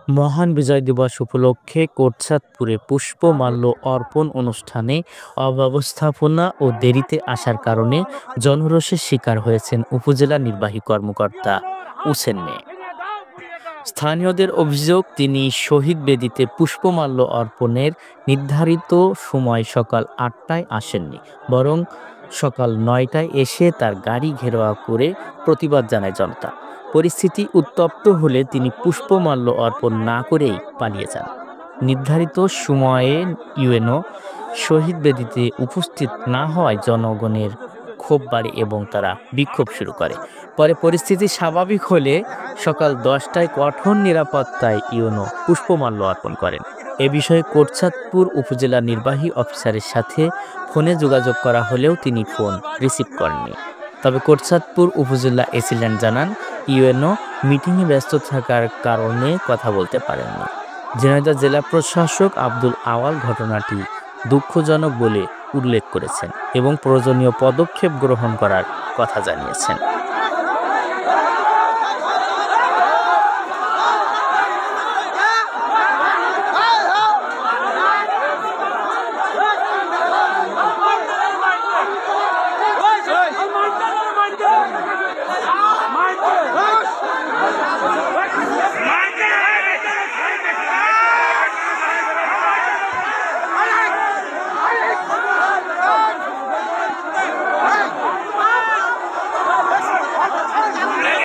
মহান বিজয় দিবস উপলক্ষে কোটচাঁদপুরে পুষ্পমাল্য অর্পণ অনুষ্ঠানে অব্যবস্থাপনা ও দেরিতে আসার কারণে জনরোষের শিকার হয়েছেন উপজেলা নির্বাহী কর্মকর্তা উসেন মে। স্থানীয়দের অভিযোগ, তিনি শহীদ বেদিতে পুষ্পমাল্য অর্পণের নির্ধারিত সময় সকাল ৮টায় আসেননি, বরং সকাল ৯টায় এসে তার গাড়ি ঘেরাও করে প্রতিবাদ জানায় জনতা। পরিস্থিতি উত্তপ্ত হলে তিনি পুষ্পমাল্য অর্পণ না করেই পালিয়ে যান। নির্ধারিত সময়ে ইউএনও শহীদ বেদিতে উপস্থিত না হওয়ায় জনগণের ক্ষোভ বাড়ে এবং তারা বিক্ষোভ শুরু করে। পরে পরিস্থিতি স্বাভাবিক হলে সকাল ১০টায় কঠোর নিরাপত্তায় ইউএনও পুষ্পমাল্য অর্পণ করেন। এ বিষয়ে কোটচাঁদপুর উপজেলা নির্বাহী অফিসারের সাথে ফোনে যোগাযোগ করা হলেও তিনি ফোন রিসিভ করেননি। তবে কোটচাঁদপুর উপজেলা এসিল্যান্ড জানান, ইউএনও মিটিংয়ে ব্যস্ত থাকার কারণে কথা বলতে পারেননি। ঝিনাইদহ জেলা প্রশাসক আব্দুল আওয়াল ঘটনাটি দুঃখজনক বলে উল্লেখ করেছেন এবং প্রয়োজনীয় পদক্ষেপ গ্রহণ করার কথা জানিয়েছেন।